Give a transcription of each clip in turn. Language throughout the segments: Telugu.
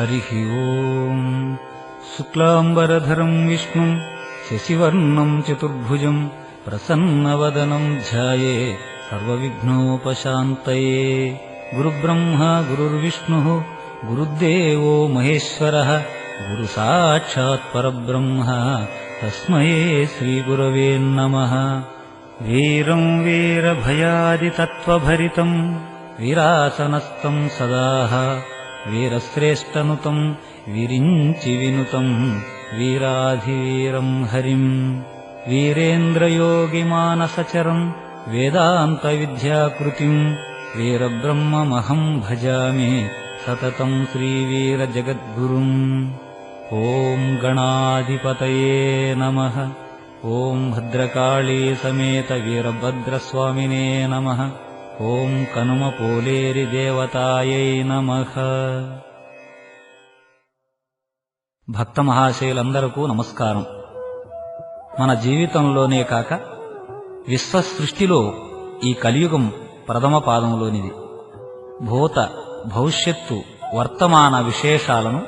हरिः ओम्। शुक्लाम्बरधरम् विष्णुम् शशिवर्णम् चतुर्भुजम् प्रसन्नवदनम् ध्याये सर्वविघ्नोपशान्तये। गुरुब्रह्मा गुरुर्विष्णुः गुरुदेवो महेश्वरः गुरुसाक्षात् परब्रह्म तस्मै श्रीगुरवे नमः। वीरम् वीरभयादितत्त्वभरितम् वीरासनस्थम् सदाः वीरश्रेष्ठनुतम् विरिञ्चि विनुतम् वीराधिवीरम् हरिम्। वीरेन्द्रयोगिमानसचरम् वेदान्तविद्याकृतिम् वीरब्रह्ममहम् भजामि सततम् श्रीवीरजगद्गुरुम्। ॐ गणाधिपतये नमः। ॐ भद्रकाली समेत वीरभद्रस्वामिने नमः। ఓం కనుమ పోలేరి దేవతాయై నమః. భక్త మహాశయులందరకు నమస్కారం. మన జీవితంలోనే కాక విశ్వసృష్టిలో ఈ కలియుగం ప్రథమ పాదంలోనిది. భూత భవిష్యత్తు వర్తమాన విశేషాలను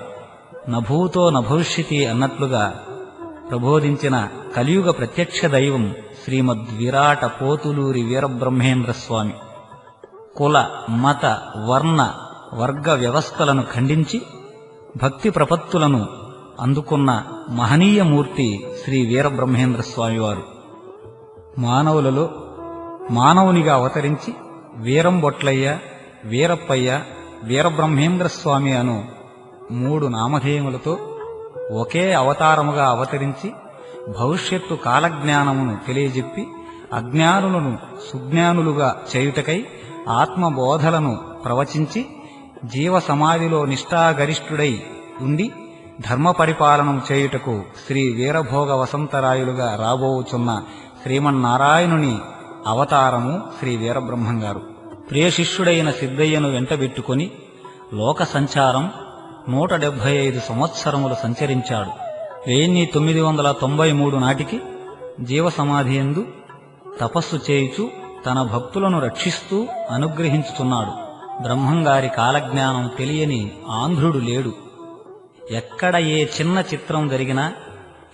నభూతో నభవిష్యతి అన్నట్లుగా ప్రబోధించిన కలియుగ ప్రత్యక్ష దైవం శ్రీమద్విరాట పోతులూరి వీరబ్రహ్మేంద్ర స్వామి. కుల మత వర్ణ వర్గ వ్యవస్థలను ఖండించి భక్తి ప్రపత్తులను అందుకున్న మహనీయమూర్తి శ్రీ వీరబ్రహ్మేంద్ర స్వామివారు. మానవులలో మానవునిగా అవతరించి వీరంబొట్లయ్య, వీరప్పయ్య, వీరబ్రహ్మేంద్ర స్వామి అను 3 నామధేయములతో ఒకే అవతారముగా అవతరించి భవిష్యత్తు కాలజ్ఞానమును తెలియజెప్పి అజ్ఞానులను సుజ్ఞానులుగా చేయుటకై ఆత్మబోధలను ప్రవచించి జీవ సమాధిలో నిష్ఠాగరిష్ఠుడై ఉండి ధర్మ పరిపాలనం చేయుటకు శ్రీ వీరభోగ వసంతరాయులుగా రాబోవుచున్న శ్రీమన్నారాయణుని అవతారము శ్రీ వీరబ్రహ్మంగారు. ప్రియశిష్యుడైన సిద్ధయ్యను వెంటబెట్టుకొని లోక సంచారం 175 సంవత్సరములు సంచరించాడు. 1993 నాటికి జీవసమాధియందు తపస్సు చేయుచు తన భక్తులను రక్షిస్తూ అనుగ్రహించుతున్నాడు. బ్రహ్మంగారి కాలజ్ఞానం తెలియని ఆంధ్రుడు లేడు. ఎక్కడ ఏ చిన్న చిత్రం జరిగినా,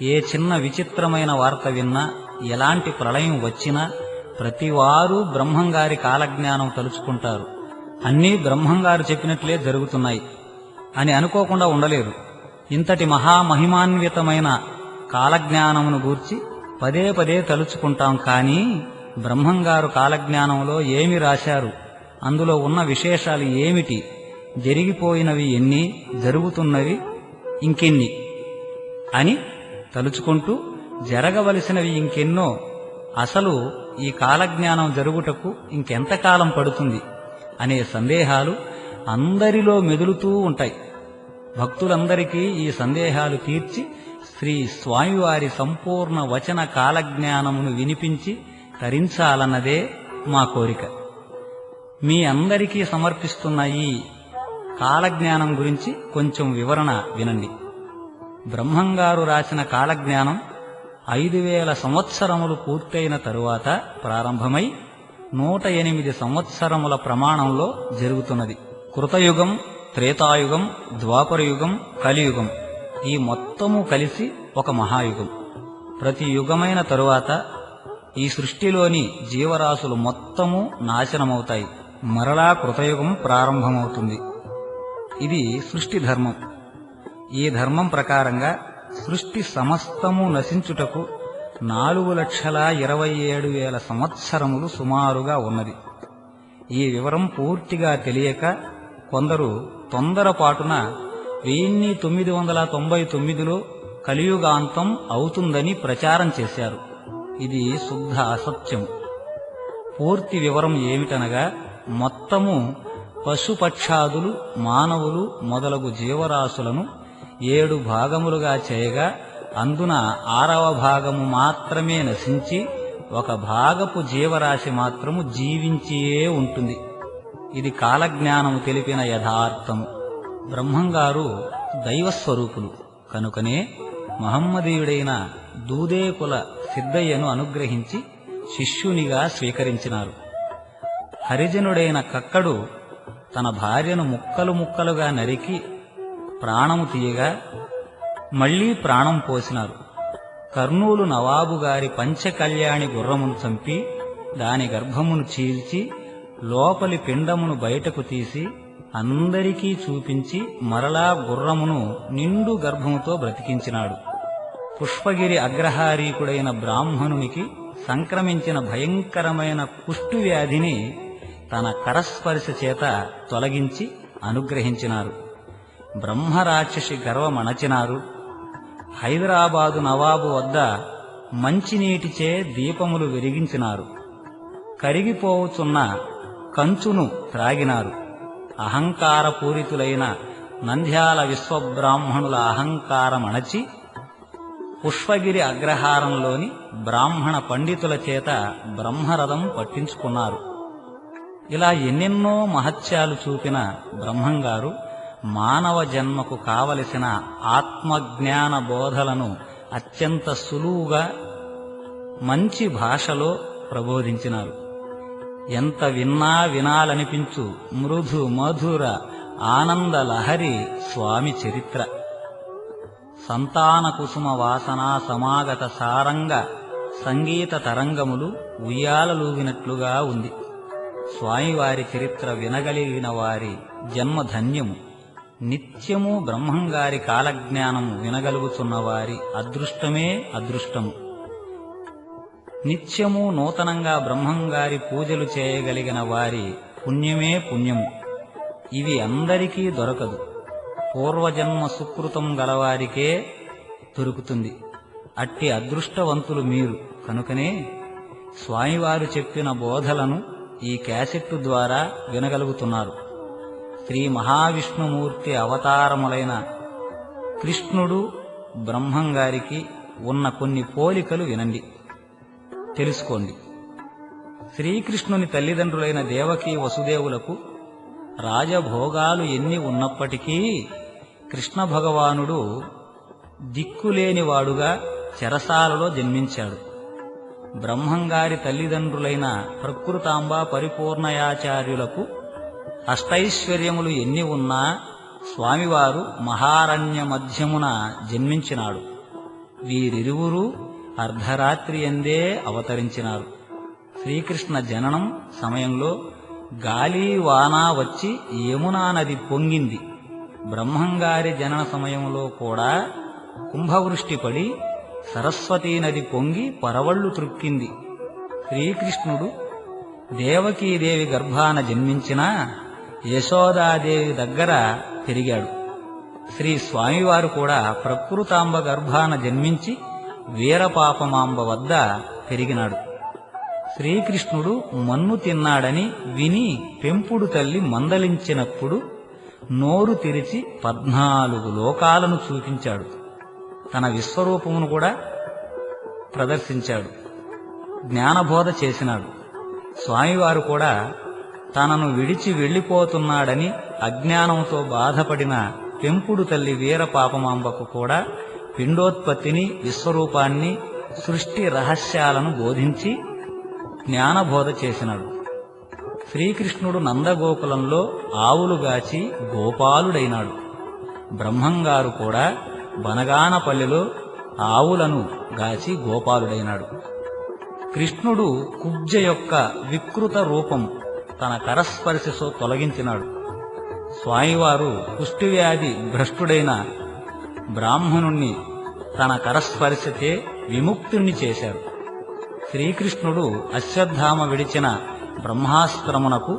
ఏ చిన్న విచిత్రమైన వార్త విన్నా, ఎలాంటి ప్రళయం వచ్చినా ప్రతివారు బ్రహ్మంగారి కాలజ్ఞానం తలుచుకుంటారు. అన్నీ బ్రహ్మంగారు చెప్పినట్లే జరుగుతున్నాయి అని అనుకోకుండా ఉండలేరు. ఇంతటి మహామహిమాన్వితమైన కాలజ్ఞానమును గూర్చి పదే పదే తలుచుకుంటాం. కానీ బ్రహ్మంగారు కాలజ్ఞానంలో ఏమి రాశారు, అందులో ఉన్న విశేషాలు ఏమిటి, జరిగిపోయినవి ఎన్ని, జరుగుతున్నవి ఇంకెన్ని అని తలుచుకుంటూ జరగవలసినవి ఇంకెన్నో, అసలు ఈ కాలజ్ఞానం జరుగుటకు ఇంకెంతకాలం పడుతుంది అనే సందేహాలు అందరిలో మెదులుతూ ఉంటాయి. భక్తులందరికీ ఈ సందేహాలు తీర్చి శ్రీ స్వామివారి సంపూర్ణ వచన కాలజ్ఞానమును వినిపించి తరించాలన్నదే మా కోరిక. మీ అందరికీ సమర్పిస్తున్న ఈ కాలజ్ఞానం గురించి కొంచెం వివరణ వినండి. బ్రహ్మంగారు రాసిన కాలజ్ఞానం 5000 సంవత్సరములు పూర్తయిన తరువాత ప్రారంభమై 108 సంవత్సరముల ప్రమాణంలో జరుగుతున్నది. కృతయుగం, త్రేతాయుగం, ద్వాపరయుగం, కలియుగం ఈ మొత్తము కలిసి ఒక మహాయుగం. ప్రతి యుగమైన తరువాత ఈ సృష్టిలోని జీవరాశులు మొత్తము నాశనమవుతాయి. మరలా కృతయుగం ప్రారంభమవుతుంది. ఇది సృష్టి ధర్మం. ఈ ధర్మం ప్రకారంగా సృష్టి సమస్తము నశించుటకు 4,27,000 సంవత్సరములు సుమారుగా ఉన్నది. ఈ వివరం పూర్తిగా తెలియక కొందరు తొందరపాటున 1999లో కలియుగాంతం అవుతుందని ప్రచారం చేశారు. ఇది శుద్ధ అసత్యం. పూర్తి వివరం ఏమిటనగా, మొత్తము పశుపక్షాదులు, మానవులు మొదలగు జీవరాశులను 7 భాగములుగా చేయగా అందున 6వ భాగము మాత్రమే నశించి 1 భాగపు జీవరాశి మాత్రము జీవించియే ఉంటుంది. ఇది కాలజ్ఞానము తెలిపిన యథార్థము. బ్రహ్మంగారు దైవస్వరూపులు కనుకనే మహమ్మదీయుడైన దూదేకుల సిద్ధయ్యను అనుగ్రహించి శిష్యునిగా స్వీకరించినారు. హరిజనుడైన కక్కడు తన భార్యను ముక్కలు ముక్కలుగా నరికి ప్రాణము తీయగా మళ్లీ ప్రాణం పోసినారు. కర్నూలు నవాబు గారి పంచకళ్యాణి గుర్రమును చంపి దాని గర్భమును చీల్చి లోపలి పిండమును బయటకు తీసి అందరికీ చూపించి మరలా గుర్రమును నిండు గర్భముతో బ్రతికించినాడు. పుష్పగిరి అగ్రహారీకుడైన బ్రాహ్మణునికి సంక్రమించిన భయంకరమైన కుష్టు వ్యాధిని తన కరస్పర్శ చేత తొలగించి అనుగ్రహించినారు. బ్రహ్మరాక్షసి గర్వమణచినారు. హైదరాబాదు నవాబు వద్ద మంచినీటిచే దీపములు వెలిగించినారు. కరిగిపోవుచున్న కంచును త్రాగినారు. అహంకారపూరితులైన నంద్యాల విశ్వబ్రాహ్మణుల అహంకారమణచి పుష్పగిరి అగ్రహారంలోని బ్రాహ్మణ పండితుల చేత బ్రహ్మరథం పట్టించుకున్నారు. ఇలా ఎన్నెన్నో మహత్యాలు చూపిన బ్రహ్మంగారు మానవ జన్మకు కావలసిన ఆత్మజ్ఞాన బోధలను అత్యంత సులువుగా మంచి భాషలో ప్రబోధించినారు. ఎంత విన్నా వినాలనిపించు మృదు మధుర ఆనంద లహరి స్వామి చరిత్ర. సంతాన కుసుమ వాసనా సమాగత సారంగ సంగీత తరంగములు ఉయ్యాలలూగినట్లుగా ఉంది. స్వామివారి చరిత్ర వినగలిగిన వారి జన్మధన్యము. నిత్యము బ్రహ్మంగారి కాలజ్ఞానము వినగలుగుతున్న వారి అదృష్టమే అదృష్టము. నిత్యము నూతనంగా బ్రహ్మంగారి పూజలు చేయగలిగిన వారి పుణ్యమే పుణ్యము. ఇవి అందరికీ దొరకదు. పూర్వజన్మ సుకృతం గలవారికే దొరుకుతుంది. అట్టి అదృష్టవంతులు మీరు. కనుకనే స్వామివారు చెప్పిన బోధలను ఈ క్యాసెట్టు ద్వారా వినగలుగుతున్నారు. శ్రీ మహావిష్ణుమూర్తి అవతారములైన కృష్ణుడు బ్రహ్మంగారికి ఉన్న కొన్ని పోలికలు వినండి, తెలుసుకోండి. శ్రీకృష్ణుని తల్లిదండ్రులైన దేవకీ వసుదేవులకు రాజభోగాలు ఎన్ని ఉన్నప్పటికీ కృష్ణ భగవానుడు దిక్కులేనివాడుగా చెరసాలలో జన్మించాడు. బ్రహ్మంగారి తల్లిదండ్రులైన ప్రకృతాంబ పరిపూర్ణయాచార్యులకు అష్టైశ్వర్యములు ఎన్ని ఉన్నా స్వామివారు మహారణ్య మధ్యమున జన్మించినాడు. వీరిరువురూ అర్ధరాత్రి ఎందే అవతరించినారు. శ్రీకృష్ణ జననం సమయంలో గాలి వాన వచ్చి యమునా నది పొంగింది. బ్రహ్మంగారి జనన సమయంలో కూడా కుంభవృష్టి పడి సరస్వతీ నది పొంగి పరవళ్లు త్రుక్కింది. శ్రీకృష్ణుడు దేవకీదేవి గర్భాన జన్మించినా యశోదాదేవి దగ్గర పెరిగాడు. శ్రీ స్వామివారు కూడా ప్రకృతాంబ గర్భాన జన్మించి వీరపాపమాంబ వద్ద పెరిగినాడు. శ్రీకృష్ణుడు మన్ను తిన్నాడని విని పెంపుడు తల్లి మందలించినప్పుడు నోరు తెరిచి 14 లోకాలను చూపించాడు. తన విశ్వరూపమును కూడా ప్రదర్శించాడు. జ్ఞానబోధ చేసినాడు. స్వామివారు కూడా తనను విడిచి వెళ్లిపోతున్నాడని అజ్ఞానంతో బాధపడిన పెంపుడు తల్లి వీరపాపమాంబకు కూడా పిండోత్పత్తిని, విశ్వరూపాన్ని, సృష్టి రహస్యాలను బోధించి జ్ఞానబోధ చేసినాడు. శ్రీకృష్ణుడు నందగోకులంలో ఆవులుగాచి గోపాలుడైనాడు. బ్రహ్మంగారు కూడా బనగానపల్లిలో ఆవులను గాచి గోపాలుడైనాడు. కృష్ణుడు కుబ్జ యొక్క వికృత రూపం తన కరస్పర్శతో తొలగించినాడు. స్వామివారు కుష్ఠవ్యాధి భ్రష్టుడైన బ్రాహ్మణుణ్ణి తన కరస్పర్శతే విముక్తుణ్ణి చేశారు. శ్రీకృష్ణుడు అశ్వత్థామ విడిచిన బ్రహ్మాస్త్రమునకు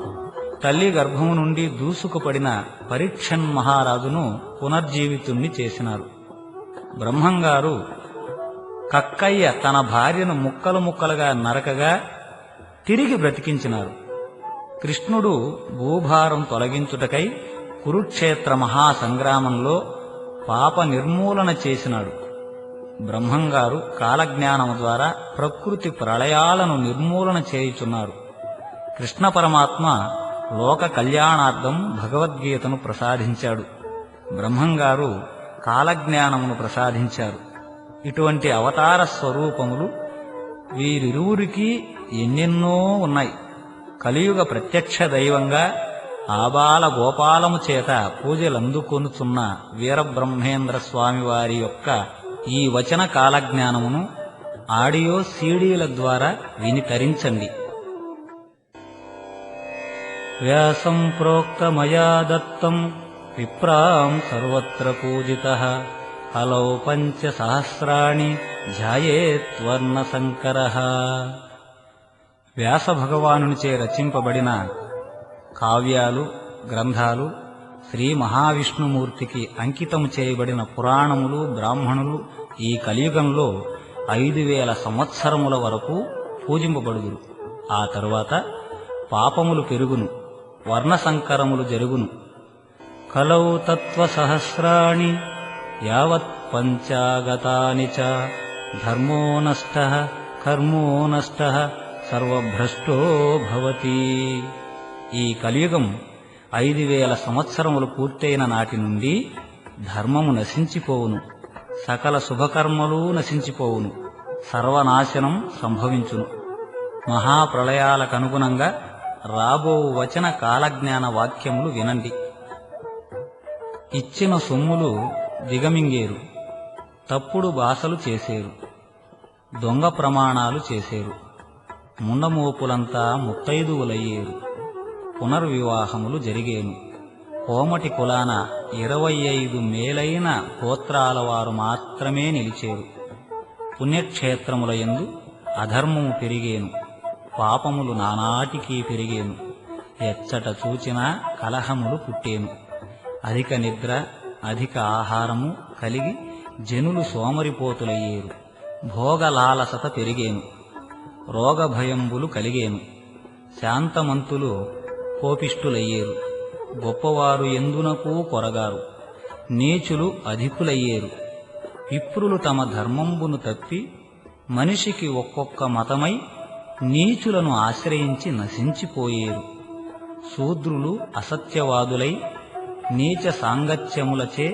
తల్లి గర్భము నుండి దూసుకుపడిన పరీక్షన్ మహారాజును పునర్జీవితుణ్ణి చేసినారు. బ్రహ్మంగారు కక్కయ్య తన భార్యను ముక్కలు ముక్కలుగా నరకగా తిరిగి బ్రతికించినారు. కృష్ణుడు భూభారం తొలగించుటకై కురుక్షేత్ర మహాసంగ్రామంలో పాప నిర్మూలన చేసినాడు. బ్రహ్మంగారు కాలజ్ఞానము ద్వారా ప్రకృతి ప్రళయాలను నిర్మూలన చేయుచున్నారు. కృష్ణ పరమాత్మ లోక కళ్యాణార్థం భగవద్గీతను ప్రసాదించాడు. బ్రహ్మంగారు కాలజ్ఞానమును ప్రసాదించారు. ఇటువంటి అవతార స్వరూపములు వీరిరువురికి ఎన్నెన్నో ఉన్నాయి. కలియుగ ప్రత్యక్ష దైవంగా ఆబాల గోపాలము చేత పూజలందుకొనుచున్న వీరబ్రహ్మేంద్ర స్వామివారి యొక్క ఈ వచన కాలజ్ఞానమును ఆడియో సీడీల ద్వారా విని తరించండి. వ్యాసం ప్రోక్తమయా దత్తం విప్రాం సర్వత్ర పూజితః హలౌ పంచసహస్రాణి ధ్యాయేత్వర్ణ సంకరః. వ్యాస భగవానునిచే రచింపబడిన కావ్యాలు, గ్రంథాలు, శ్రీ మహావిష్ణుమూర్తికి అంకితము చేయబడిన పురాణములు, బ్రాహ్మణులు ఈ కలియుగంలో 5000 సంవత్సరముల వరకు పూజింపబడుదురు. ఆ తరువాత పాపములు పెరుగును, వర్ణసంకరములు జరుగును. కలౌ తత్వసహస్రాణి యావత్ పంచాగతాని చ ధర్మో నష్టః కర్మో నష్టః సర్వభ్రష్టో భవతి. ఈ కలియుగం 5000 సంవత్సరములు పూర్తయిన నాటి నుండి ధర్మము నశించిపోవును, సకల శుభకర్మలు నశించిపోవును, సర్వనాశనం సంభవించును. మహాప్రళయాలకనుగుణంగా రాబో వచన కాలజ్ఞాన వాక్యములు వినండి. ఇచ్చిన సొమ్ములు దిగమింగేరు, తప్పుడు బాసలు చేసేరు, దొంగ ప్రమాణాలు చేసేరు, ముండమోపులంతా ముత్తైదువులయ్యేరు, పునర్వివాహములు జరిగేను. కోమటి కులాన 25 మేలైన గోత్రాల వారు మాత్రమే నిలిచేరు. పుణ్యక్షేత్రముల యందు అధర్మము పెరిగేను, పాపములు నానాటికీ పెరిగేను. ఎచ్చట చూచినా కలహములు పుట్టేను. అధిక నిద్ర, అధిక ఆహారము కలిగి జనులు సోమరిపోతులయ్యేరు. భోగలాలసత పెరిగేను, రోగభయంబులు కలిగేను. శాంతమంతులు కోపిష్ఠులయ్యేరు, గొప్పవారు ఎందునకూ కొరగారు. నీచులు అధికులయ్యేరు. విప్రులు తమ ధర్మంబును తప్పి మనిషికి ఒక్కొక్క మతమై నీచులను ఆశ్రయించి నశించిపోయేరు. శూద్రులు అసత్యవాదులై నీచ సాంగత్యములచే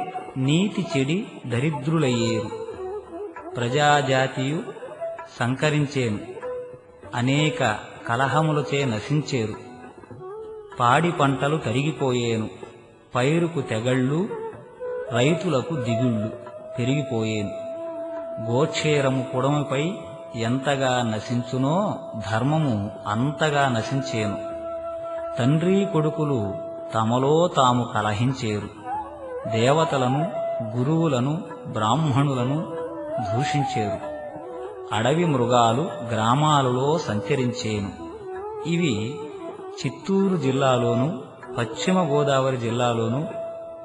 నీతి చెడి దరిద్రులయ్యేరు. ప్రజాజాతియు సంకరించేను, అనేక కలహములచే నశించేరు. పాడి పంటలు తరిగిపోయేను, పైరుకు తెగళ్ళు, రైతులకు దిగుళ్ళు పెరిగిపోయేను. గోక్షేరము పుడమిపై ఎంతగా నశించునో ధర్మము అంతగా నశించేను. తండ్రి కొడుకులు తమలో తాము కలహించేరు. దేవతలను, గురువులను, బ్రాహ్మణులను దూషించేరు. అడవి మృగాలు గ్రామాలలో సంచరించేను. ఇవి చిత్తూరు జిల్లాలోను, పశ్చిమ గోదావరి జిల్లాలోను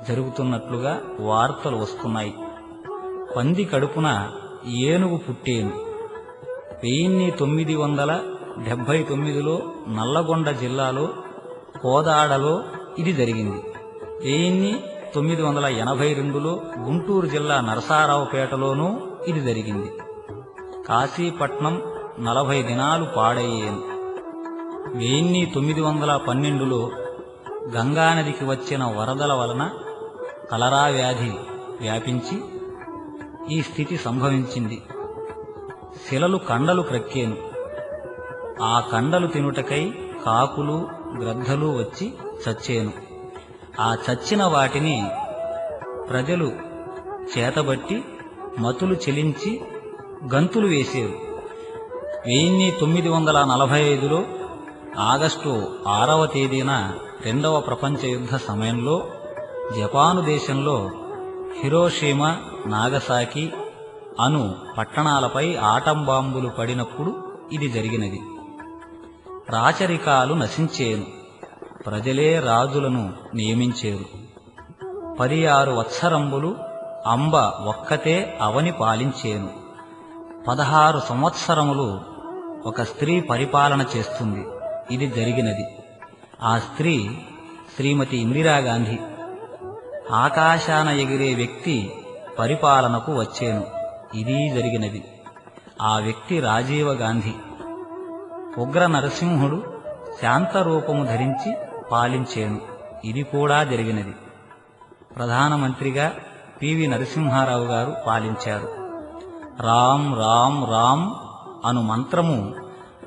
జరుగుతున్నట్లుగా వార్తలు వస్తున్నాయి. పంది కడుపున ఏనుగు పుట్టేను. 1979లో నల్లగొండ జిల్లాలో కోదాడలో ఇది జరిగింది. 1982లో గుంటూరు జిల్లా నరసారావుపేటలోనూ ఇది జరిగింది. కాశీపట్నం 40 దినాలు పాడయ్యేను. 1912లో గంగానదికి వచ్చిన వరదల వలన కలరా వ్యాధి వ్యాపించి ఈ స్థితి సంభవించింది. శిలలు కండలు క్రక్కేను. ఆ కండలు తినుటకై కాకులు, గ్రద్దలు వచ్చి చచ్చేను. ఆ చచ్చిన వాటిని ప్రజలు చేతబట్టి మతులు చెలించి గంతులు వేసేరు. 1945లో ఆగస్టు 6వ తేదీన రెండవ ప్రపంచ యుద్ధ సమయంలో జపాను దేశంలో హిరోషిమా, నాగసాకి అను పట్టణాలపై ఆటం బాంబులు పడినప్పుడు ఇది జరిగినది. రాచరికాలు నశించేను. ప్రజలే రాజులను నియమించేరు. 16 వత్సరంబులు అంబ ఒక్కతే అవని పాలించేను. 16 సంవత్సరములు ఒక స్త్రీ పరిపాలన చేస్తుంది. ఇది జరిగినది. ఆ స్త్రీ శ్రీమతి ఇందిరాగాంధీ. ఆకాశాన ఎగిరే వ్యక్తి పరిపాలనకు వచ్చేను. ఇది జరిగినది. ఆ వ్యక్తి రాజీవ గాంధీ. ఉగ్ర నరసింహుడు శాంతరూపము ధరించి పాలించేను. ఇది కూడా జరిగినది. ప్రధానమంత్రిగా పివి నరసింహారావు గారు పాలించారు. రామ్ రామ్ రామ్ అను మంత్రము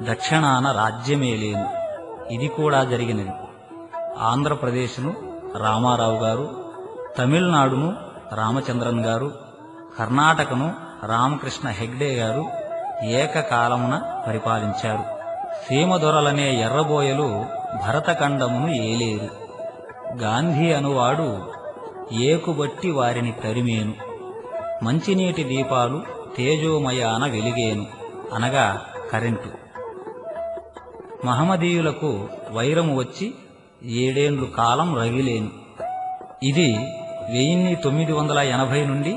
దక్షిణాన రాజ్యమేలేను. ఇది కూడా జరిగినది. ఆంధ్రప్రదేశ్ను రామారావు గారు, తమిళనాడును రామచంద్రన్ గారు, కర్ణాటకను రామకృష్ణ హెగ్డే గారు ఏకకాలమున పరిపాలించారు. సీమదొరలనే ఎర్రబోయలు భరతఖండమును ఏలేరు. గాంధీ అనువాడు ఏకుబట్టి వారిని తరిమేను. మంచినీటి దీపాలు తేజోమయాన వెలిగేను, అనగా కరెంటు. మహమ్మదీయులకు వైరము వచ్చి 7 ఏండ్లు కాలం రగిలేను. ఇది 1980 నుండి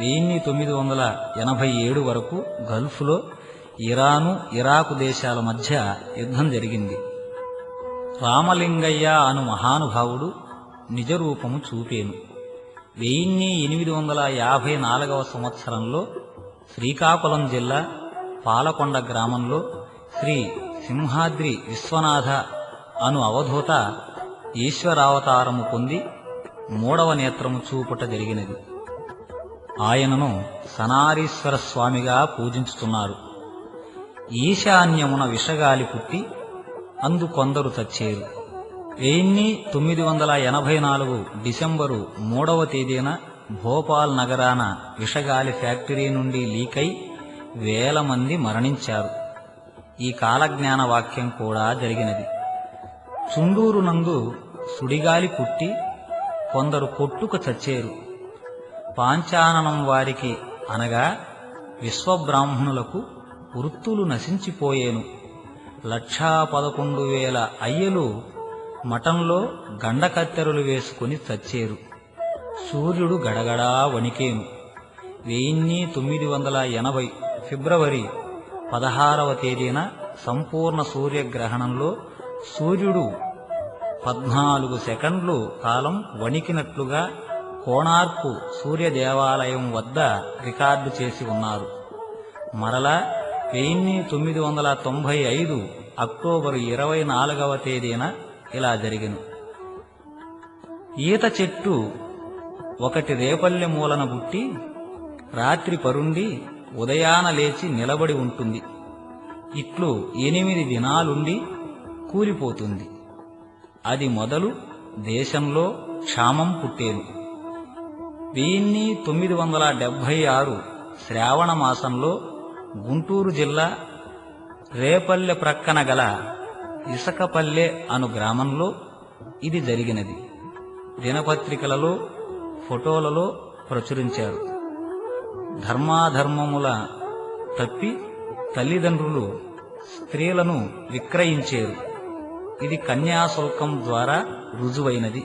1987 వరకు గల్ఫ్లో ఇరాను, ఇరాకు దేశాల మధ్య యుద్ధం జరిగింది. రామలింగయ్య అను మహానుభావుడు నిజరూపము చూపేను. 1854 సంవత్సరంలో శ్రీకాకుళం జిల్లా పాలకొండ గ్రామంలో శ్రీ సింహాద్రి విశ్వనాథ అను అవధూత ఈశ్వరావతారము పొంది 3వ నేత్రము చూపుట జరిగినది. ఆయనను సనారీశ్వర స్వామిగా పూజించుతున్నారు. ఈశాన్యమున విషగాలి పుట్టి అందు కొందరు చచ్చేరు. 1984 డిసెంబరు 3వ తేదీన భోపాల్ నగరాన విషగాలి ఫ్యాక్టరీ నుండి లీకై వేల మంది మరణించారు. ఈ కాలజ్ఞాన వాక్యం కూడా జరిగినది. చుండూరు నందు సుడిగాలి పుట్టి కొందరు కొట్టుక చచ్చేరు. పాంచాననం వారికి అనగా విశ్వబ్రాహ్మణులకు వృత్తులు నశించిపోయేను. 1,11,000 అయ్యలు మఠంలో గండకత్తెరలు వేసుకుని చచ్చేరు. సూర్యుడు గడగడా వణికేను. 1980 ఫిబ్రవరి 16వ తేదీన సంపూర్ణ సూర్యగ్రహణంలో సూర్యుడు 14 సెకండ్లు కాలం వణికినట్లుగా కోణార్కు సూర్య దేవాలయం వద్ద రికార్డు చేసి ఉన్నారు. మరలా 1995 అక్టోబరు 24వ తేదీన ఇలా జరిగెను. ఈత చెట్టు ఒకటి రేపల్లె మూలన బుట్టి రాత్రి పరుండి ఉదయాన లేచి నిలబడి ఉంటుంది. ఇట్లు 8 దినాలుండి కూలిపోతుంది. అది మొదలు దేశంలో క్షామం పుట్టేను. 1976 శ్రావణ మాసంలో గుంటూరు జిల్లా రేపల్లె ప్రక్కన గల ఇసకపల్లె అను గ్రామంలో ఇది జరిగినది. దినపత్రికలలో, ఫోటోలలో ప్రచురించారు. ధర్మాధర్మముల తప్పి తల్లిదండ్రులు స్త్రీలను విక్రయించేరు. ఇది కన్యాశుల్కం ద్వారా రుజువైనది.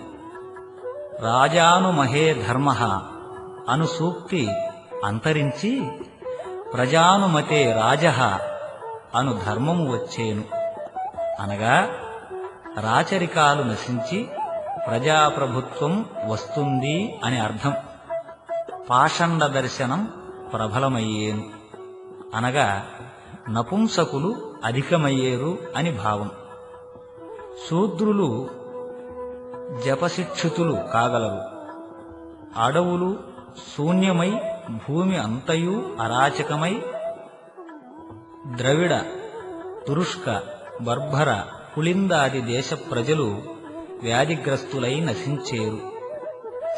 రాజానుమహే ధర్మః అను సూక్తి అంతరించి ప్రజానుమతే రాజః అను ధర్మము వచ్చేను. అనగా రాచరికాలు నశించి ప్రజాప్రభుత్వం వస్తుంది అని అర్థం. పాషండ దర్శనం ప్రబలమయ్యేను, అనగా నపుంసకులు అధికమయ్యేరు అని భావం. శూద్రులు జపశిక్షితులు కాగలరు. అడవులు శూన్యమై భూమి అంతయు అరాచకమై ద్రవిడ, తురుష్క, బర్భర, పులిందాది దేశ ప్రజలు వ్యాధిగ్రస్తులై నశించేరు.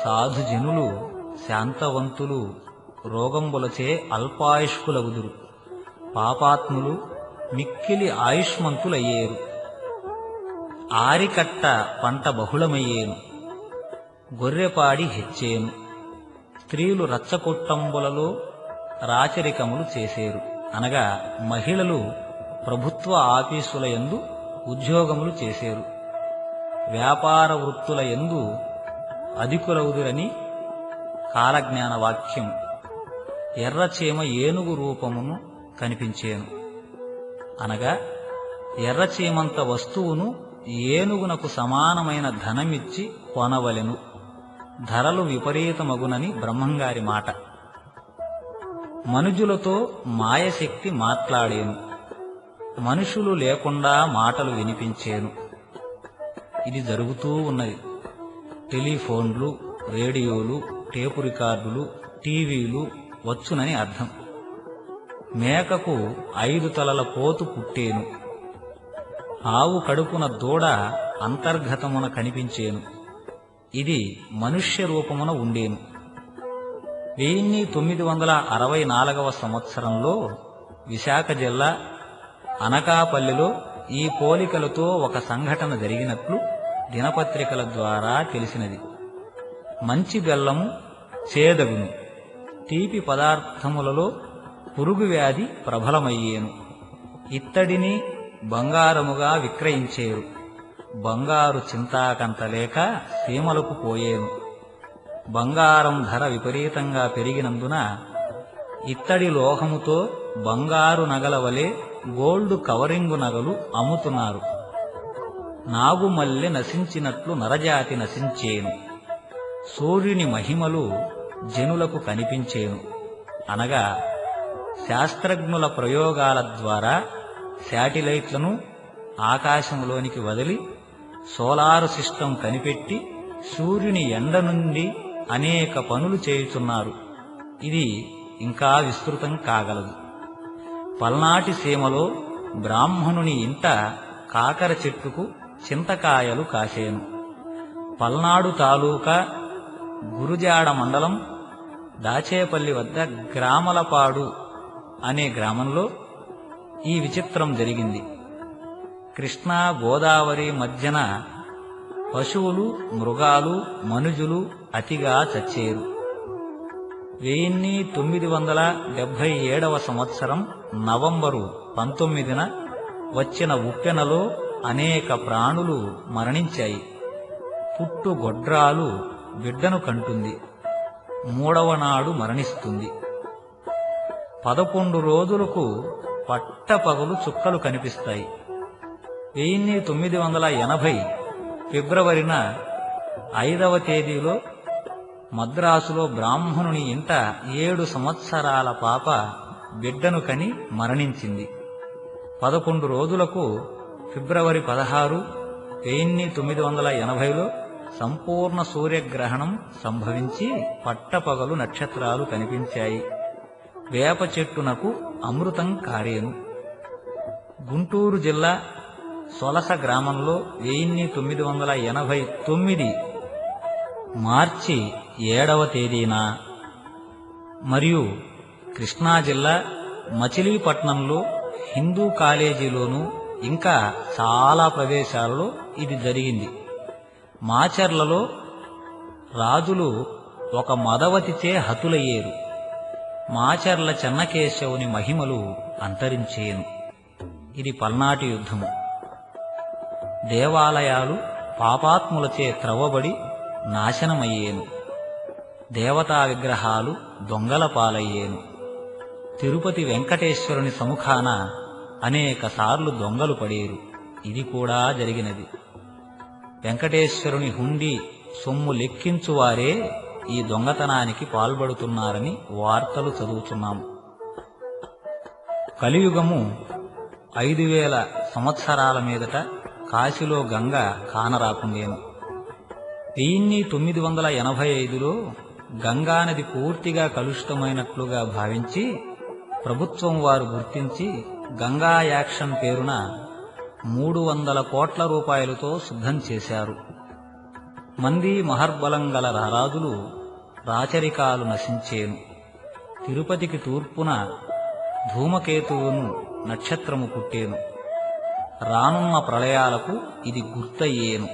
సాధుజనులు శాంతవంతులు రోగంబులచే అల్పాయుష్కులగుదురు. పాపాత్ములు మిక్కిలి ఆయుష్మంతులయ్యేరు. ఆరికట్ట పంట బహుళమయ్యేను. గొర్రెపాడి హెచ్చేను. స్త్రీలు రచ్చకొట్టంబులలో రాచరికములు చేసేరు, అనగా మహిళలు ప్రభుత్వ ఆఫీసుల యందు ఉద్యోగములు చేసేరు. వ్యాపార వృత్తుల యందు అధికులవుదురని కాలజ్ఞాన వాక్యం. ఎర్రచీమ ఏనుగు రూపమును కనిపించేను, అనగా ఎర్రచీమంత వస్తువును ఏనుగునకు సమానమైన ధనమిచ్చి కొనవలెను. ధరలు విపరీతమగునని బ్రహ్మంగారి మాట. మనుజులతో మాయశక్తి మాట్లాడేను. మనుషులు లేకుండా మాటలు వినిపించేను. ఇది జరుగుతూ ఉన్నది. టెలిఫోన్లు, రేడియోలు, టేపు రికార్డులు, టీవీలు వచ్చునని అర్థం. మేకకు 5 తలల పోతు పుట్టేను. ఆవు కడుపున దూడ అంతర్గతమున కనిపించేను. ఇది మనుష్య రూపమున ఉండేను. 1964 సంవత్సరంలో విశాఖ జిల్లా అనకాపల్లిలో ఈ పోలికలతో ఒక సంఘటన జరిగినట్లు దినపత్రికల ద్వారా తెలిసినది. మంచి బెల్లము చేదగును, తీపి పదార్థములలో పురుగు వ్యాధి ప్రబలమయ్యేను. ఇత్తడిని బంగారముగా విక్రయించేరు. బంగారు చింతాకంతలేక సీమలకు పోయేను. బంగారం ధర విపరీతంగా పెరిగినందున ఇత్తడి లోహముతో బంగారు నగల వలె గోల్డ్ కవరింగు నగలు అమ్ముతున్నారు. నాగుమల్లె నశించినట్లు నరజాతి నశించేను. సూర్యుని మహిమలు జనులకు కనిపించేను. అనగా శాస్త్రజ్ఞుల ప్రయోగాల ద్వారా శాటిలైట్లను ఆకాశంలోనికి వదిలి సోలారు సిస్టమ్ కనిపెట్టి సూర్యుని ఎండ నుండి అనేక పనులు చేయుచున్నారు. ఇది ఇంకా విస్తృతం కాగలదు. పల్నాటి సీమలో బ్రాహ్మణుని ఇంట కాకర చెట్టుకు చింతకాయలు కాసేను. పల్నాడు తాలూకా గురుజాడ మండలం దాచేపల్లి వద్ద గ్రామలపాడు అనే గ్రామంలో ఈ విచిత్రం జరిగింది. కృష్ణా గోదావరి మధ్యన పశువులు, మృగాలు, మనుజులు అతిగా చచ్చేరు. 1977 సంవత్సరం నవంబరు 19న వచ్చిన ఉప్పెనలో అనేక ప్రాణులు మరణించాయి. పుట్టు గొడ్రాలు బిడ్డను కంటుంది. 3వ నాడు మరణిస్తుంది. 11 రోజులకు పట్టపగలు చుక్కలు కనిపిస్తాయి. 1980 ఫిబ్రవరిన 5వ తేదీలో మద్రాసులో బ్రాహ్మణుని ఇంట 7 సంవత్సరాల పాప బిడ్డను కని మరణించింది. 11 రోజులకు ఫిబ్రవరి 16, 1980లో సంపూర్ణ సూర్యగ్రహణం సంభవించి పట్టపగలు నక్షత్రాలు కనిపించాయి. వేప చెట్టునకు అమృతం కారేను. గుంటూరు జిల్లా సొలస గ్రామంలో 1989 మార్చి 7వ తేదీన మరియు కృష్ణా జిల్లా మచిలీపట్నంలో హిందూ కాలేజీలోనూ ఇంకా చాలా ప్రదేశాలలో ఇది జరిగింది. మాచర్లలో రాజులు ఒక మదవతిచే హతులయ్యేరు. మాచర్ల చెన్నకేశవుని మహిమలు అంతరించేను. ఇది పల్నాటి యుద్ధము. దేవాలయాలు పాపాత్ములచే త్రవ్వబడి నాశనమయ్యేను. దేవతా విగ్రహాలు దొంగల పాలయ్యేను. తిరుపతి వెంకటేశ్వరుని సముఖాన అనేక సార్లు దొంగలు పడేరు. ఇది కూడా జరిగినది. వెంకటేశ్వరుని హుండీ సొమ్ము లెక్కించువారే ఈ దొంగతనానికి పాల్పడుతున్నారని వార్తలు చదువుతున్నాము. కలియుగము 5000 సంవత్సరాల మీదట కాశీలో గంగ కానరాకుండేను. 1985లో గంగానది పూర్తిగా కలుషితమైనట్లుగా భావించి ప్రభుత్వం వారు గుర్తించి గంగా యాక్షన్ పేరున 300 కోట్ల రూపాయలతో సిద్ధం చేశారు. మంది మహర్బలం గల రారాజులు రాచరికాలు నశించేను. తిరుపతికి తూర్పున ధూమకేతువును నక్షత్రము పుట్టేను. రానున్న ప్రళయాలకు ఇది గుర్తయ్యేను.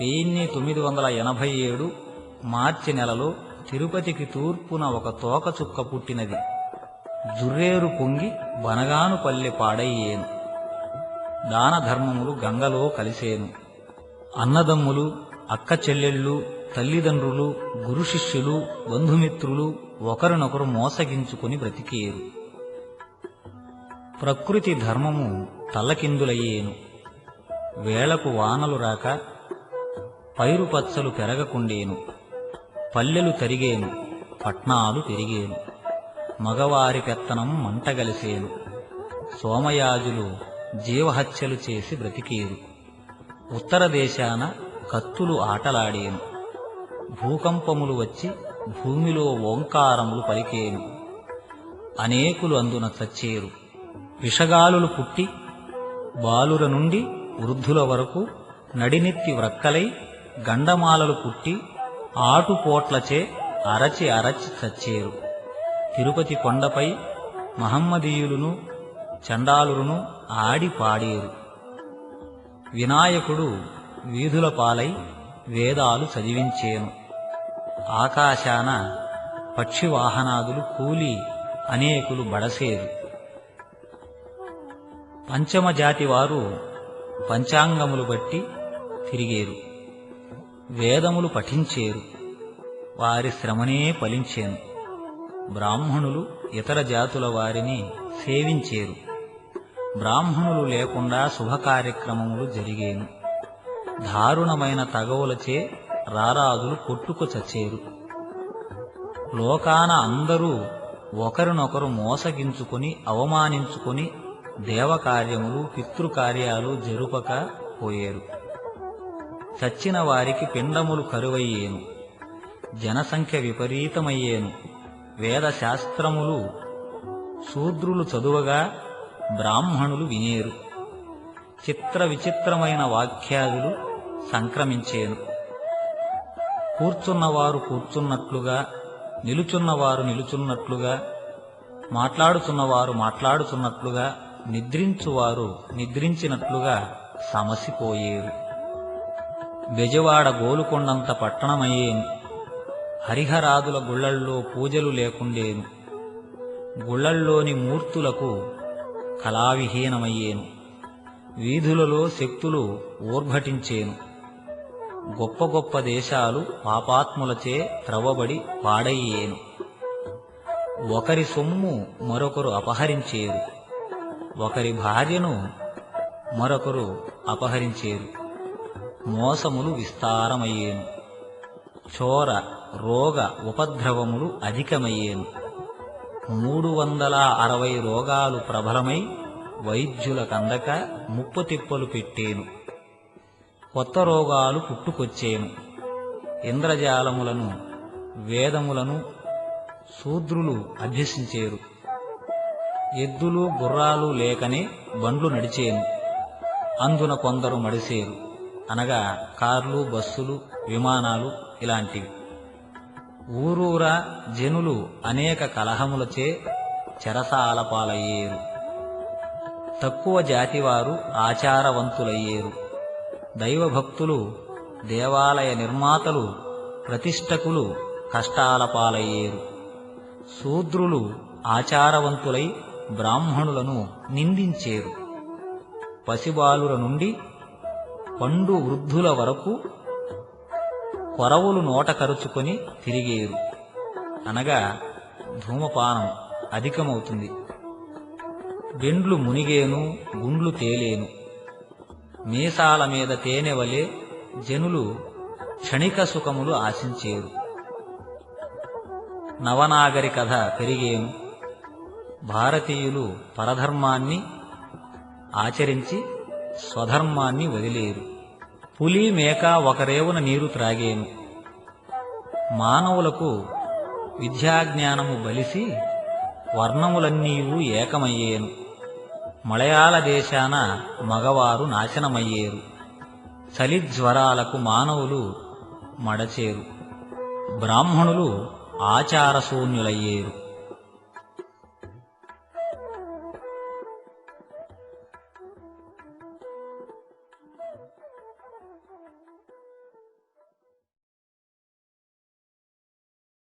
1987 మార్చి నెలలో తిరుపతికి తూర్పున ఒక తోకచుక్క పుట్టినది. జుర్రేరు పొంగి బనగానుపల్లె పాడయ్యేను. దాన ధర్మములు గంగలో కలిసేను. అన్నదమ్ములు, అక్క చెల్లెళ్ళు, తల్లిదండ్రులు, గురు శిష్యులు, బంధుమిత్రులు ఒకరినొకరు మోసగించుకుని బ్రతికేరు. ప్రకృతి ధర్మము తల్లకిందులయ్యేను. వేళకు వానలు రాక పైరు పచ్చలు పెరగకుండేను. పల్లెలు తరిగేను, పట్నాలు పెరిగేను. మగవారి పెత్తనం మంటగలిసేను. సోమయాజులు జీవహత్యలు చేసి బ్రతికేరు. ఉత్తర దేశాన కత్తులు ఆటలాడేను. భూకంపములు వచ్చి భూమిలో ఓంకారములు పలికేను. అనేకులు అందున చచ్చేరు. విషగాలులు పుట్టి బాలుర నుండి వృద్ధుల వరకు నడినెత్తి వ్రక్కలై గండమాలలు పుట్టి ఆటుపోట్లచే అరచి అరచి చచ్చేరు. తిరుపతి కొండపై మహమ్మదీయులును చండాలురును ఆడి పాడేరు. వినాయకుడు వీధుల పాలై వేదాలు చదివించేను. ఆకాశాన పక్షివాహనాదులు కూలి అనేకులు బడసేరు. పంచమజాతి వారు పంచాంగములు బట్టి తిరిగేరు. వేదములు పఠించేరు. వారి శ్రమనే ఫలించేను. బ్రాహ్మణులు ఇతర జాతుల వారిని సేవించేరు. బ్రాహ్మణులు లేకుండా శుభకార్యక్రమములు జరిగేను. దారుణమైన తగవులచే రారాజులు కొట్టుకు చచ్చేరు. లోకాన అందరూ ఒకరినొకరు మోసగించుకొని అవమానించుకొని దేవకార్యములు పితృకార్యాలు జరుపక పోయేరు. చచ్చిన వారికి పిండములు కరువయ్యేను. జనసంఖ్య విపరీతమయ్యేను. వేదశాస్త్రములు శూద్రులు చదువగా బ్రాహ్మణులు వినేరు. చిత్ర విచిత్రమైన వాక్యాదులు సంక్రమించేను. కూర్చున్నవారు కూర్చున్నట్లుగా, నిలుచున్నవారు నిలుచున్నట్లుగా, మాట్లాడుచున్నవారు మాట్లాడుచున్నట్లుగా, నిద్రించువారు నిద్రించినట్లుగా సమసిపోయేరు. బెజవాడ గోలుకొండంత పట్టణమయ్యేను. హరిహరాదుల గుళ్లల్లో పూజలు లేకుండేను. గుళ్లల్లోని మూర్తులకు కళావిహీనమయ్యేను. వీధులలో శక్తులు ఊర్భటించేను. గొప్ప గొప్ప దేశాలు పాపాత్ములచే త్రవ్వబడి పాడయ్యేను. ఒకరి సొమ్ము మరొకరు అపహరించేరు. ఒకరి భార్యను మరొకరు అపహరించేరు. మోసములు విస్తారమయ్యేను. చోర రోగ ఉపద్రవములు అధికమయ్యేను. 360 రోగాలు ప్రబలమై వైద్యులకందక ముప్పుతిప్పలు పెట్టేను. కొత్త రోగాలు పుట్టుకొచ్చేను. ఇంద్రజాలములను వేదములను శూద్రులు అభ్యసించేరు. ఎద్దులు గుర్రాలు లేకనే బండ్లు నడిచేను. అందున కొందరు మడిసేరు, అనగా కార్లు, బస్సులు, విమానాలు ఇలాంటివి. ఊరూరా జనులు అనేక కలహములచే చెరసాల పాలయ్యేరు. తక్కువ జాతివారు ఆచారవంతులయ్యేరు. దైవభక్తులు, దేవాలయ నిర్మాతలు, ప్రతిష్టకులు కష్టాల పాలయ్యేరు. శూద్రులు ఆచారవంతులై బ్రాహ్మణులను నిందించేరు. పసిబాలుర నుండి పండు వృద్ధుల వరకు కొరవులు నోట కరుచుకొని తిరిగేరు, అనగా ధూమపానం అధికమవుతుంది. బెండ్లు మునిగేను, గుండ్లు తేలేను. మీసాల మీద తేనె వలె జనులు క్షణిక సుఖములు ఆశించేరు. నవనాగరికత పెరిగేను. భారతీయులు పరధర్మాన్ని ఆచరించి స్వధర్మాన్ని వదిలేరు. పులి మేక ఒకరేవున నీరు త్రాగేను. మానవులకు విద్యాజ్ఞానము బలిసి వర్ణములన్నీయూ ఏకమయ్యేను. మలయాళ దేశాన మగవారు నాశనమయ్యేరు. చలిజ్వరాలకు మానవులు మడచేరు. బ్రాహ్మణులు ఆచారశూన్యులయ్యేరు.